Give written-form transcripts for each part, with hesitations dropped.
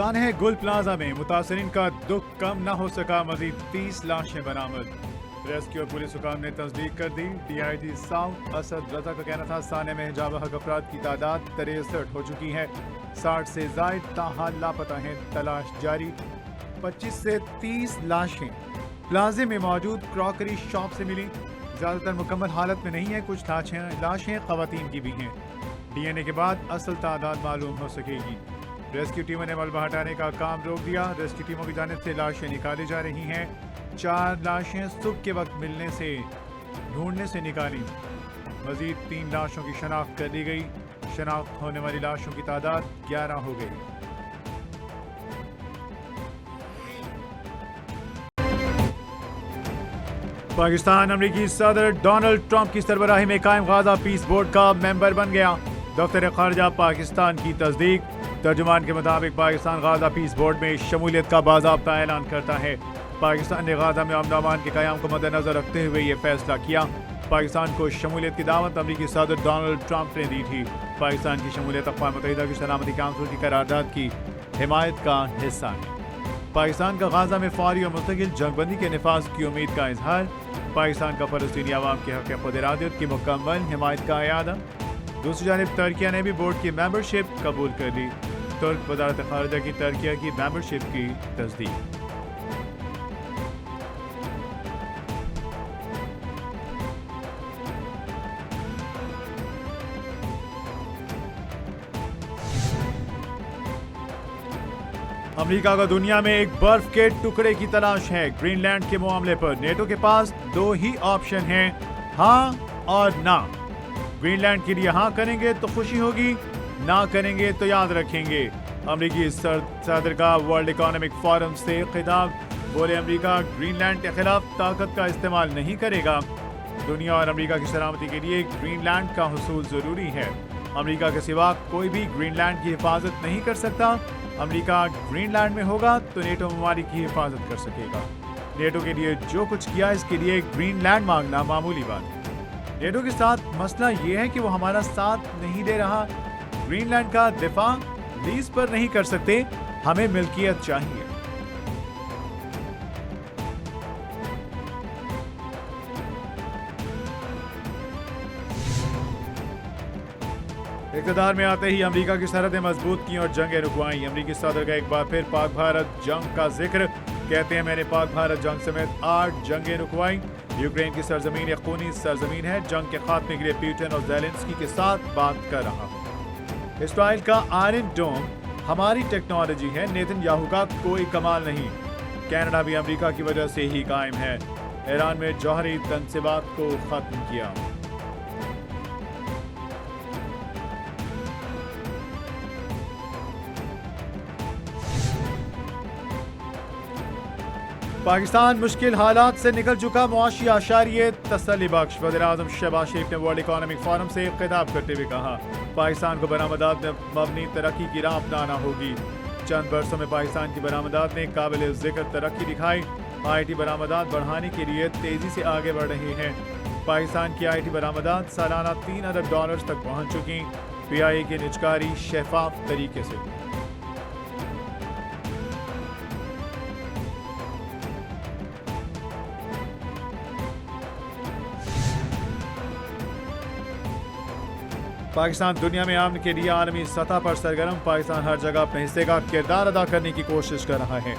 सानह गुल प्लाजा में मुतासरीन का दुख कम न हो सका, मजीद 30 लाशें बरामद। रेस्क्यू और पुलिस हुकाम ने तस्दीक कर दी। DIG साउथ असद रजा का कहना था सानह में हिजाब हक अफराद की तादाद 63 हो चुकी है। 60 से जायद ताहाल लापता हैं, तलाश जारी। 25 से 30 लाशें प्लाजे में मौजूद क्रॉकरी शॉप से मिली। ज्यादातर मुकम्मल हालत में नहीं है, कुछ लाशें खवातीन की भी हैं। DNA के बाद असल तादाद मालूम हो सकेगी। रेस्क्यू टीमों ने मलबा हटाने का काम रोक दिया। रेस्क्यू टीमों की जानिब से लाशें निकाली जा रही हैं। 4 लाशें सुबह के वक्त ढूंढने से निकाली। मजीद 3 लाशों की शनाख्त कर ली गई। शनाख्त होने वाली लाशों की तादाद 11 हो गई। पाकिस्तान अमरीकी सदर डोनाल्ड ट्रंप की सरबराही में कायम गाजा पीस बोर्ड का मेंबर बन गया। दफ्तर खारजा पाकिस्तान की तस्दीक। तर्जुमान के मुताबिक पाकिस्तान गाजा पीस बोर्ड में शमूलियत का बाज़ाब्ता ऐलान करता है। पाकिस्तान ने गाजा में अमन अमान के क़याम को मद्देनजर रखते हुए ये फैसला किया। पाकिस्तान को शमूलियत की दावत अमरीकी सदर डोनाल्ड ट्रंप ने दी थी। पाकिस्तान की शमूलियत अक़वाम मुत्तहिदा की सलामती काउंसिल की करारदाद की हिमायत का हिस्सा है। पाकिस्तान का गाजा में फौरी और मुस्तकिल जंगबंदी के नफाज की उम्मीद का इजहार। पाकिस्तान का फ़लस्तीनी अवाम के हक़ खुद इरादत की मुकम्मल हिमायत का अयादा। दूसरी जानिब तुर्किया ने भी बोर्ड की मेंबरशिप कबूल कर ली। तुर्क वज़ारत ख़ारिजा की तुर्किया की मेंबरशिप की तस्दीक। अमेरिका को दुनिया में एक बर्फ के टुकड़े की तलाश है। ग्रीनलैंड के मामले पर नेटो के पास 2 ही ऑप्शन हैं, हाँ और ना। ग्रीनलैंड के लिए हाँ करेंगे तो खुशी होगी, ना करेंगे तो याद रखेंगे। अमेरिकी सदर का वर्ल्ड इकोनॉमिक फोरम से खिताब। बोले अमेरिका ग्रीनलैंड के खिलाफ ताकत का इस्तेमाल नहीं करेगा। दुनिया और अमेरिका की सलामती के लिए ग्रीनलैंड का हुसूल जरूरी है। अमेरिका के सिवा कोई भी ग्रीनलैंड की हिफाजत नहीं कर सकता। अमेरिका ग्रीनलैंड में होगा तो नेटो ममालिक की हिफाजत कर सकेगा। नेटो के लिए जो कुछ किया इसके लिए ग्रीनलैंड मांगना मामूली बात है। नेटो के साथ मसला ये है कि वो हमारा साथ नहीं दे रहा। ग्रीनलैंड का दिफा लीज पर नहीं कर सकते, हमें मिल्कियत चाहिए। इक़्तिदार में आते ही अमेरिका की सरहदें मजबूत की और जंगें रुकवाई। अमेरिकी सदर का एक बार फिर पाक भारत जंग का जिक्र। कहते हैं मैंने पाक भारत जंग समेत 8 जंगें रुकवाई। यूक्रेन की सरजमीन एक खूनी सरजमीन है। जंग के खात्मे के लिए पुतिन और ज़ेलेंस्की के साथ बात कर रहा हूँ। इसराइल का आयरन डोम हमारी टेक्नोलॉजी है, नेतन्याहू का कोई कमाल नहीं। कनाडा भी अमेरिका की वजह से ही कायम है। ईरान में जौहरी तनसीबात को खत्म किया। पाकिस्तान मुश्किल हालात से निकल चुका, मुआशी आशारिये तसल्ली बख्श। वज़ीर-ए-आज़म शहबाज शरीफ ने वर्ल्ड इकोनॉमिक फोरम से खिताब करते हुए कहा, पाकिस्तान को बरामदात में मबनी तरक्की की राह अपनाना होगी। चंद बरसों में पाकिस्तान की बरामदात ने काबिल जिक्र तरक्की दिखाई। IT बरामदात बढ़ाने के लिए तेजी से आगे बढ़ रहे हैं। पाकिस्तान की IT बरामदात सालाना $3 अरब तक पहुँच चुकी। PIA की निजकारी शफाफ तरीके से। पाकिस्तान दुनिया में अमन के लिए आलमी सतह पर सरगर्म। पाकिस्तान हर जगह अपने हिस्से का किरदार अदा करने की कोशिश कर रहा है।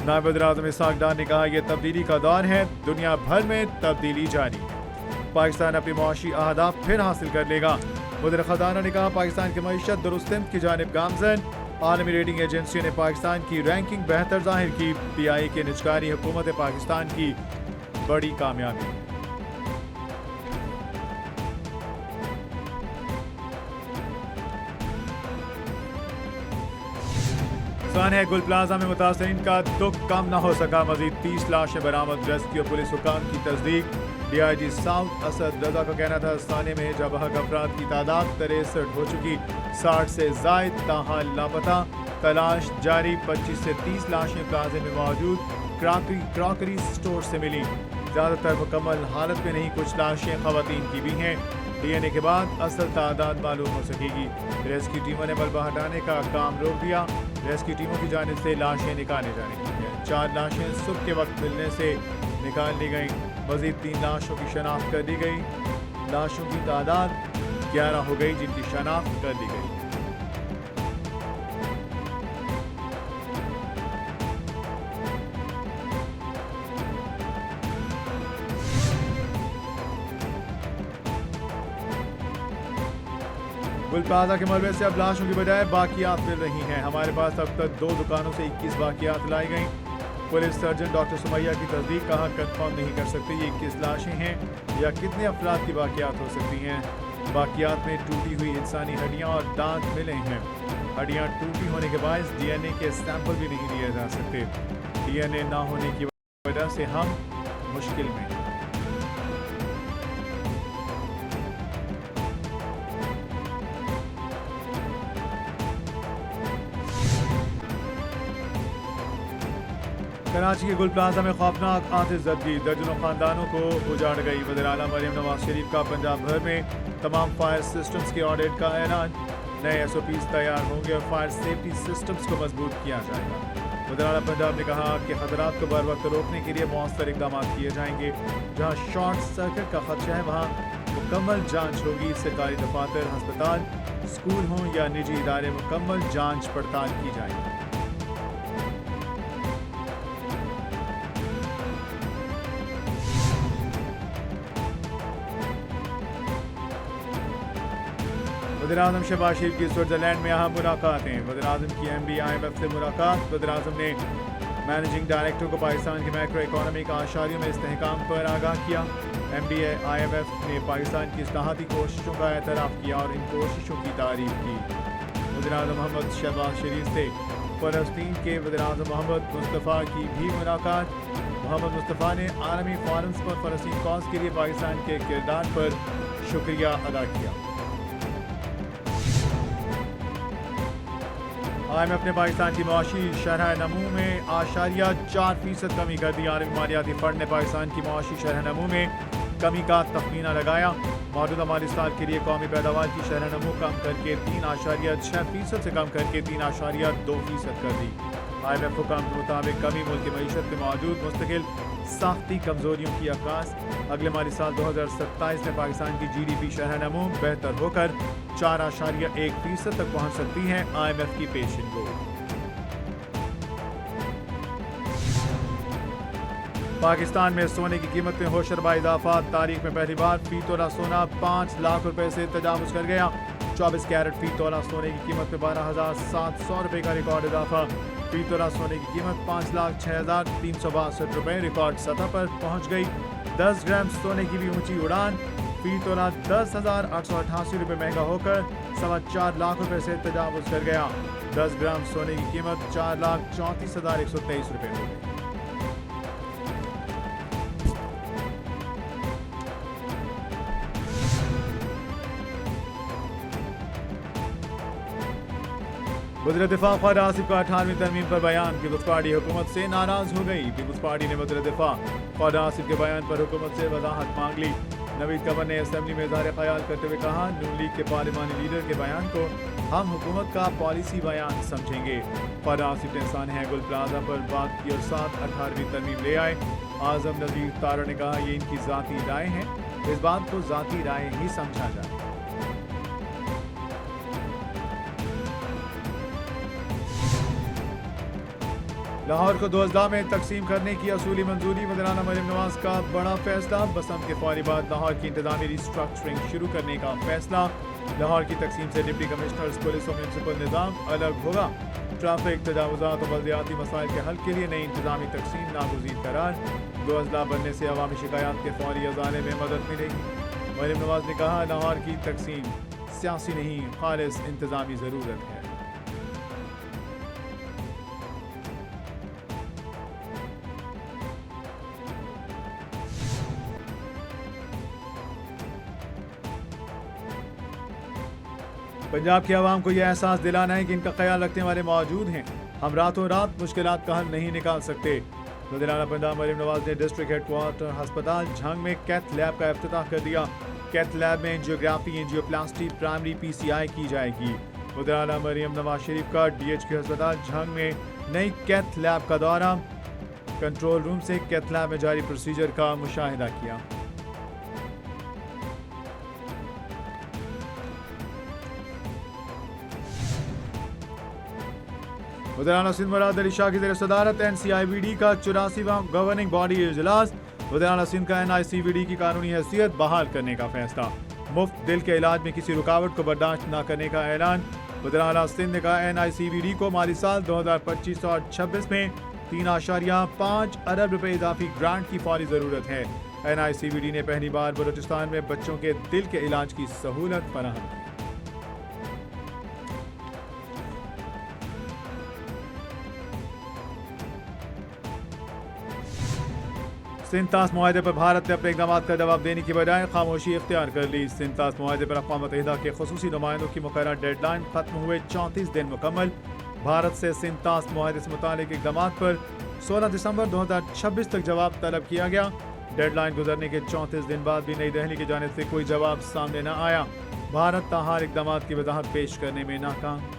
नायब वज़ीर-ए-आज़म इसहाक डार ने कहा, यह तब्दीली का दौर है, दुनिया भर में तब्दीली जारी है। पाकिस्तान अपनी मुआशी अहदाफ फिर हासिल कर लेगा। वज़ीर ख़ज़ाना ने कहा, पाकिस्तान की मईशत दुरुस्त की जानिब गामज़न। आलमी रेटिंग एजेंसियों ने पाकिस्तान की रैंकिंग बेहतर जाहिर की। PIA की निजकारी हुकूमत पाकिस्तान की बड़ी कामयाबी। सानह गुल प्लाजा में मुतासरीन का दुख कम न हो सका, मजीद 30 लाशें बरामद। रेस्क्यू पुलिस हुकाम की तस्दीक। DIG साउथ असद रजा का कहना था सानह में हिजाब हक अफराद की तादाद 63 हो चुकी। 60 से जायद ताहाल लापता, तलाश जारी। 25 से 30 लाशें प्लाजे में मौजूद क्रॉकरी स्टोर से मिली। ज़्यादातर मुकम्मल हालत में नहीं, कुछ लाशें खवातीन की भी हैं। डीएनए के बाद असल तादाद मालूम हो सकेगी। रेस्क्यू टीमों ने मलबा हटाने का काम रोक दिया। रेस्क्यू टीमों की जानिब से लाशें निकाले जाने लगी हैं। 4 लाशें सुबह के वक्त मिलने से निकाल ली गई। मजीद 3 लाशों की शनाख्त कर दी गई। लाशों की तादाद 11 हो गई जिनकी शनाख्त कर दी गई। गुल प्लाजा के मलबे से अब लाशों की बजाय बाकियात मिल रही हैं। हमारे पास अब तक 2 दुकानों से 21 बाकियात लाई गई। पुलिस सर्जन डॉक्टर सुमैया की तस्दीक कहा कंफर्म नहीं कर सकते ये 21 लाशें हैं या कितने अफराद की बाकियात हो सकती हैं। बाकियात में टूटी हुई इंसानी हड्डियां और दांत मिले हैं। हड्डियां टूटी होने के बायस डीएनए के सैंपल भी नहीं लिए जा सकते। डीएनए ना होने की वजह से हम मुश्किल में। कराची के गुल प्लाजा में खौफनाक आतिशज़दगी दर्जनों खानदानों को उजाड़ गई। वज़ीर आला मरियम नवाज शरीफ का पंजाब भर में तमाम फायर सिस्टम्स के ऑडिट का ऐलान। नए SOPs तैयार होंगे और फायर सेफ्टी सिस्टम्स को मजबूत किया जाएगा। वज़ीर आला पंजाब ने कहा कि खतरात को बर वक्त रोकने के लिए मौसर इकदाम किए जाएंगे। जहाँ शॉर्ट सर्किट का खदशा है वहाँ मुकम्मल जाँच होगी। सरकारी दफातर, हस्पताल, स्कूल हों या निजी इदारे, मुकम्मल जाँच पड़ताल की जाएगी। वज़ीर-ए-आज़म शहबाज शरीफ की स्विट्जरलैंड में अहम मुलाकातें। वज़ीर-ए-आज़म की MB IMF से मुलाकात। वज़ीर-ए-आज़म ने मैनेजिंग डायरेक्टर को पाकिस्तान के मैक्रो इकॉनॉमिक आशारियों में इस्तेहकाम पर आगाह किया। MB IMF ने पाकिस्तान की इस्लाहाती कोशिशों का एतराफ़ किया और इन कोशिशों की तारीफ की। वज़ीर-ए-आज़म मोहम्मद शहबाज शरीफ से फ़लस्तीन के वज़ीर-ए-आज़म मोहम्मद मुस्तफ़ा की भी मुलाकात। मोहम्मद मुस्तफ़ा ने आलमी फोरम्स पर फ़लस्तीन कॉज के लिए पाकिस्तान के किरदार पर शुक्रिया अदा किया। IMF ने पाकिस्तान की मुआशी शरह नमू में 8.4% कमी कर दी। आलमी मालियाती फंड ने पाकिस्तान की मुआशी शरह नमू में कमी का तखमीना लगाया। मौजूदा माली साल के लिए कौमी पैदावार की शरह नमू कम करके 3.6% से कम करके 3.2% कर दी। IMF हुकाम के मुताबिक कमी मुल्क की मईशत में मौजूद मुस्तकिल साख्ती कमजोरियों की अक्कास। अगले माली साल 2027 में पाकिस्तान की GDP शरह नमू बेहतर होकर 4.1% तक पहुंच सकती है। IMF की पेशिन गोई। पाकिस्तान में सोने की कीमत में होशरबा इजाफा। तारीख में पहली बार फी तोला सोना 5 लाख रुपए से तजावुज कर गया। 24 कैरेट फी तोला सोने की कीमत में 12,700 रुपए का रिकॉर्ड इजाफा। फी तोला सोने की कीमत 5,06,362 रुपए रिकॉर्ड सतह पर पहुंच गई। 10 ग्राम सोने की भी ऊंची उड़ान। फी तोला 10,888 रुपए महंगा होकर 4.25 लाख रुपए से तजावुज कर गया। 10 ग्राम सोने की कीमत 4,34,123 रुपए हो गई। वज़ीर दिफा ख्वाजा आसिफ का 18वीं तरमीम पर बयान। पीपुल्स पार्टी हुकूमत से नाराज हो गई। पीपुल्स पार्टी ने वज़ीर दिफा ख्वाजा आसिफ के बयान पर हुकूमत से वजाहत मांग ली। नवीद कमर ने असेंबली में इज़हार ख्याल करते हुए कहा, नून लीग के पार्लिमानी लीडर के बयान को हम हुकूमत का पॉलिसी बयान समझेंगे। ख्वाजा आसिफ ने सानहा गुल प्लाजा पर बात की और साथ 18वीं तरमीम ले आए। आज़म नज़ीर तारा ने कहा, ये इनकी ज़ाती राय है, इस बात को ज़ाती राय ही समझा जाए। लाहौर को 2 अजला में तकसीम करने की असूली मंजूरी। वज़ीर-ए-आला मरियम नवाज का बड़ा फैसला। बसंत के फौरी बाद लाहौर की इंतजामी रिस्ट्रक्चरिंग शुरू करने का फैसला। लाहौर की तकसीम से डिप्टी कमिश्नर्स, पुलिस और म्यूनसिपल निज़ाम अलग होगा। ट्रैफिक, तजावुज़ात और बल्दियाती मसाइल के हल के लिए नई इंतजामी तकसीम नागुज़ीर करार। 2 अजला बनने से अवामी शिकायत के फौरी अजाले में मदद मिलेगी। मरियम नवाज ने कहा, लाहौर की तकसीम सियासी नहीं, खालिस इंतजामी ज़रूरत है। पंजाब की आवाम को यह एहसास दिलाना है कि इनका ख्याल रखने वाले मौजूद हैं। हम रातों रात मुश्किलात का हल नहीं निकाल सकते। वज़ीर-ए-आला पंजाब मरियम नवाज ने डिस्ट्रिक्ट हेडक्वार्टर अस्पताल झंग में कैथ लैब का इफ्तिताह कर दिया। कैथ लैब में एंजियोग्राफी, एंजियोप्लास्टी, प्राइमरी पीसीआई की जाएगी। उधर आला मरियम नवाज शरीफ का डीएचक्यू अस्पताल झंग में नई कैथ लैब का दौरा, कंट्रोल रूम से कैथ लैब में जारी प्रोसीजर का मुशाहिदा किया। उधर आला सिंध मुराद अली शाह की सदारत NCIVD का 84वां गवर्निंग बॉडी इजलास। उधर आला सिंध का NICVD की कानूनी हैसियत बहाल करने का फैसला। मुफ्त दिल के इलाज में किसी रुकावट को बर्दाश्त न करने का ऐलान। उधर आला सिंध ने कहा NICVD को माली साल 2025 और 26 में 3.5 अरब रुपए इजाफी ग्रांट की फौरी जरूरत है। NICVD ने पहली बार बलूचिस्तान में बच्चों के दिल के इलाज की सहूलत फराहम की। सिंध तास मुआहदे पर भारत ने अपने इक़दामात का जवाब देने की बजाय खामोशी इख्तियार कर ली। सिंध तास मुआहदे पर अक़वाम मुत्तहिदा के ख़ुसूसी नुमाइंदों की मुकर्रर डेडलाइन खत्म हुए 34 दिन मुकम्मल। भारत से सिंध तास मुआहदे से मुतालिक इक़दामात पर 16 दिसंबर 2026 तक जवाब तलब किया गया। डेडलाइन गुजरने के 34 दिन बाद भी नई दिल्ली की जानिब से कोई जवाब सामने न आया। भारत ताहार इक़दामात की वजाहत पेश करने में नाकाम।